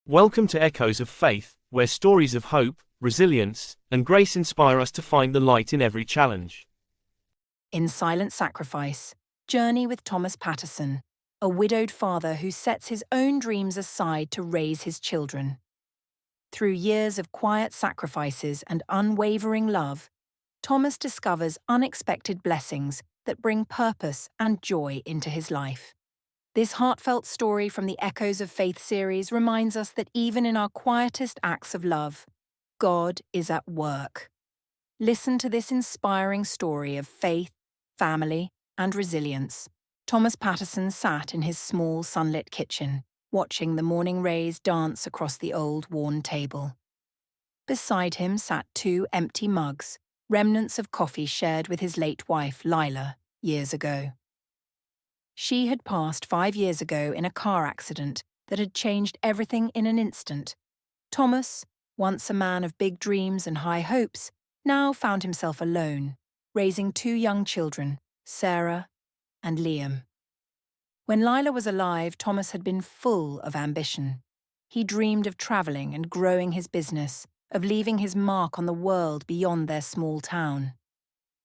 Welcome to Echoes of Faith, where stories of hope, resilience, and grace inspire us to find the light in every challenge. In Silent Sacrifice, journey with Thomas Patterson, a widowed father who sets his own dreams aside to raise his children. Through years of quiet sacrifices and unwavering love, Thomas discovers unexpected blessings that bring purpose and joy into his life. This heartfelt story from the Echoes of Faith series reminds us that even in our quietest acts of love, God is at work. Listen to this inspiring story of faith, family, and resilience. Thomas Patterson sat in his small sunlit kitchen, watching the morning rays dance across the old worn table. Beside him sat two empty mugs, remnants of coffee shared with his late wife, Lila, years ago. She had passed 5 years ago in a car accident that had changed everything in an instant. Thomas, once a man of big dreams and high hopes, now found himself alone, raising two young children, Sarah and Liam. When Lila was alive, Thomas had been full of ambition. He dreamed of travelling and growing his business, of leaving his mark on the world beyond their small town.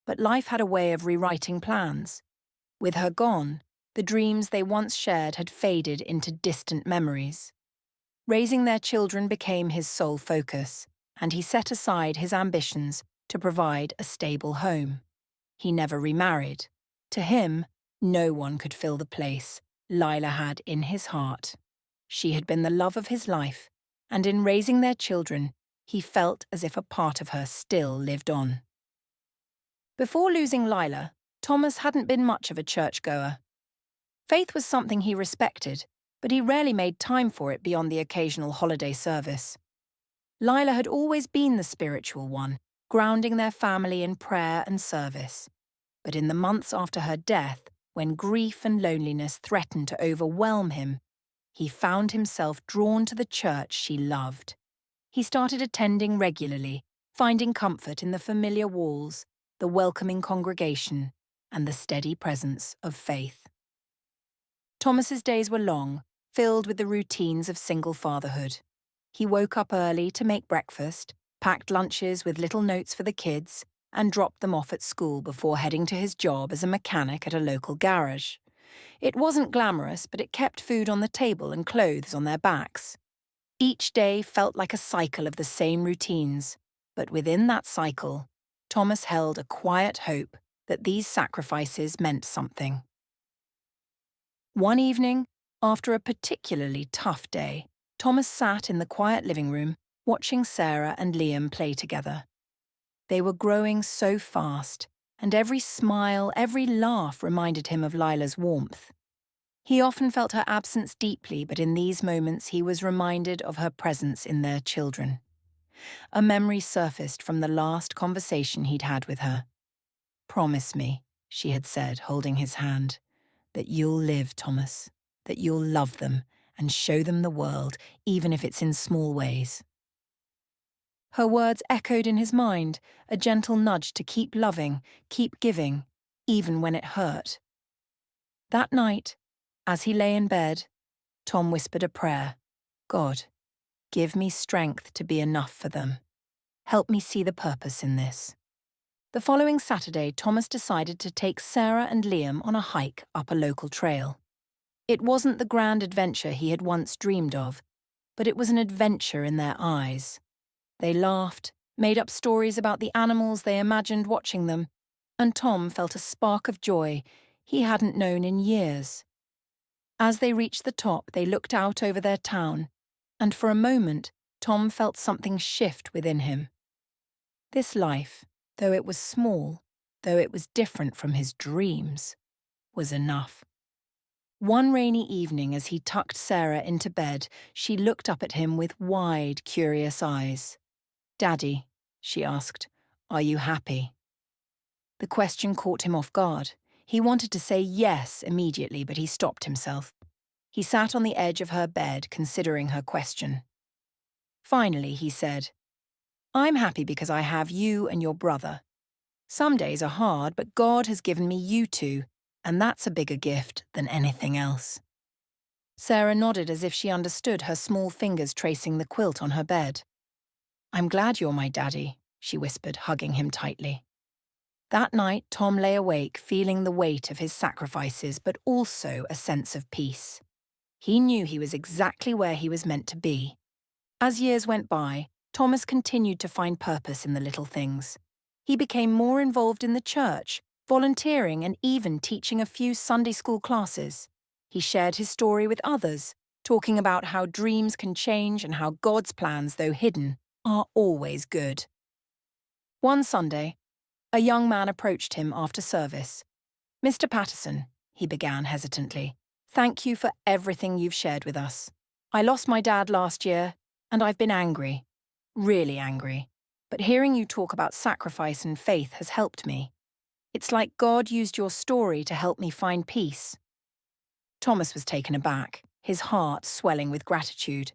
But life had a way of rewriting plans. With her gone, the dreams they once shared had faded into distant memories. Raising their children became his sole focus, and he set aside his ambitions to provide a stable home. He never remarried. To him, no one could fill the place Lila had in his heart. She had been the love of his life, and in raising their children, he felt as if a part of her still lived on. Before losing Lila, Thomas hadn't been much of a churchgoer. Faith was something he respected, but he rarely made time for it beyond the occasional holiday service. Lila had always been the spiritual one, grounding their family in prayer and service. But in the months after her death, when grief and loneliness threatened to overwhelm him, he found himself drawn to the church she loved. He started attending regularly, finding comfort in the familiar walls, the welcoming congregation, and the steady presence of faith. Thomas's days were long, filled with the routines of single fatherhood. He woke up early to make breakfast, packed lunches with little notes for the kids, and dropped them off at school before heading to his job as a mechanic at a local garage. It wasn't glamorous, but it kept food on the table and clothes on their backs. Each day felt like a cycle of the same routines, but within that cycle, Thomas held a quiet hope that these sacrifices meant something. One evening, after a particularly tough day, Thomas sat in the quiet living room, watching Sarah and Liam play together. They were growing so fast, and every smile, every laugh reminded him of Lila's warmth. He often felt her absence deeply, but in these moments he was reminded of her presence in their children. A memory surfaced from the last conversation he'd had with her. "Promise me," she had said, holding his hand, "that you'll live, Thomas, that you'll love them and show them the world, even if it's in small ways." Her words echoed in his mind, a gentle nudge to keep loving, keep giving, even when it hurt. That night, as he lay in bed, Tom whispered a prayer. "God, give me strength to be enough for them. Help me see the purpose in this." The following Saturday, Thomas decided to take Sarah and Liam on a hike up a local trail. It wasn't the grand adventure he had once dreamed of, but it was an adventure in their eyes. They laughed, made up stories about the animals they imagined watching them, and Tom felt a spark of joy he hadn't known in years. As they reached the top, they looked out over their town, and for a moment, Tom felt something shift within him. This life, though it was small, though it was different from his dreams, was enough. One rainy evening, as he tucked Sarah into bed, she looked up at him with wide, curious eyes. "Daddy," she asked, "are you happy?" The question caught him off guard. He wanted to say yes immediately, but he stopped himself. He sat on the edge of her bed, considering her question. Finally, he said, "I'm happy because I have you and your brother. Some days are hard, but God has given me you two, and that's a bigger gift than anything else." Sarah nodded as if she understood, her small fingers tracing the quilt on her bed. "I'm glad you're my daddy," she whispered, hugging him tightly. That night, Tom lay awake, feeling the weight of his sacrifices, but also a sense of peace. He knew he was exactly where he was meant to be. As years went by, Thomas continued to find purpose in the little things. He became more involved in the church, volunteering and even teaching a few Sunday school classes. He shared his story with others, talking about how dreams can change and how God's plans, though hidden, are always good. One Sunday, a young man approached him after service. "Mr. Patterson," he began hesitantly, "thank you for everything you've shared with us. I lost my dad last year, and I've been angry, really angry. But hearing you talk about sacrifice and faith has helped me. It's like God used your story to help me find peace." Thomas was taken aback, his heart swelling with gratitude.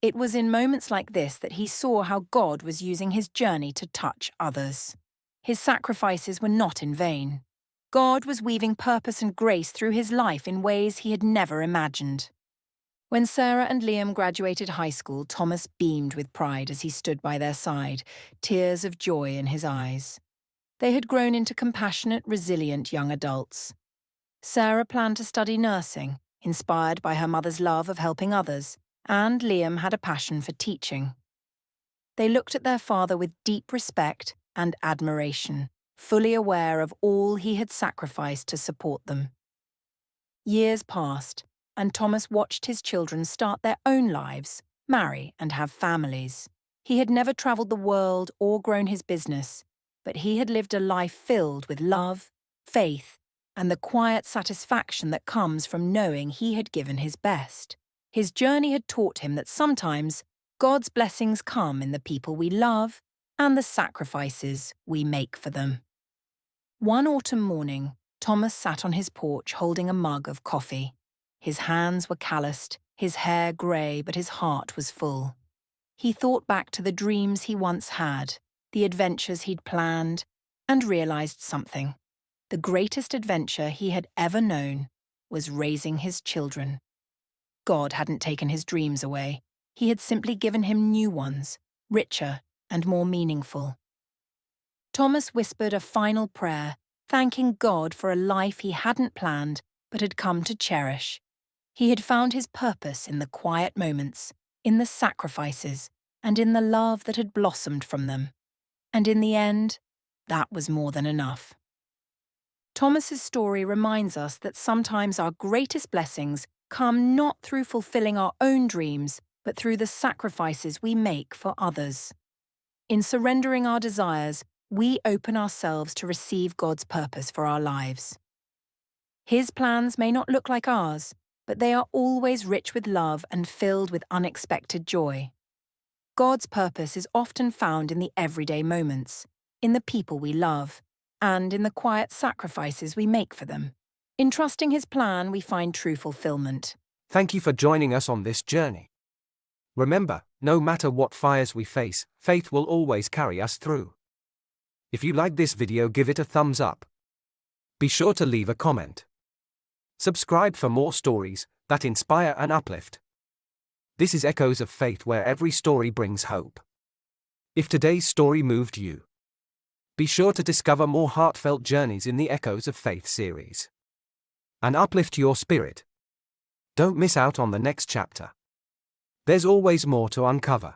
It was in moments like this that he saw how God was using his journey to touch others. His sacrifices were not in vain. God was weaving purpose and grace through his life in ways he had never imagined. When Sarah and Liam graduated high school, Thomas beamed with pride as he stood by their side, tears of joy in his eyes. They had grown into compassionate, resilient young adults. Sarah planned to study nursing, inspired by her mother's love of helping others, and Liam had a passion for teaching. They looked at their father with deep respect and admiration, fully aware of all he had sacrificed to support them. Years passed, and Thomas watched his children start their own lives, marry and have families. He had never travelled the world or grown his business, but he had lived a life filled with love, faith, and the quiet satisfaction that comes from knowing he had given his best. His journey had taught him that sometimes God's blessings come in the people we love and the sacrifices we make for them. One autumn morning, Thomas sat on his porch holding a mug of coffee. His hands were calloused, his hair grey, but his heart was full. He thought back to the dreams he once had, the adventures he'd planned, and realised something. The greatest adventure he had ever known was raising his children. God hadn't taken his dreams away. He had simply given him new ones, richer and more meaningful. Thomas whispered a final prayer, thanking God for a life he hadn't planned but had come to cherish. He had found his purpose in the quiet moments, in the sacrifices, and in the love that had blossomed from them. And in the end, that was more than enough. Thomas's story reminds us that sometimes our greatest blessings come not through fulfilling our own dreams, but through the sacrifices we make for others. In surrendering our desires, we open ourselves to receive God's purpose for our lives. His plans may not look like ours, but they are always rich with love and filled with unexpected joy. God's purpose is often found in the everyday moments, in the people we love, and in the quiet sacrifices we make for them. In trusting his plan, we find true fulfillment. Thank you for joining us on this journey. Remember, no matter what fires we face, faith will always carry us through. If you like this video, give it a thumbs up. Be sure to leave a comment. Subscribe for more stories that inspire and uplift. This is Echoes of Faith, where every story brings hope. If today's story moved you, be sure to discover more heartfelt journeys in the Echoes of Faith series and uplift your spirit. Don't miss out on the next chapter. There's always more to uncover.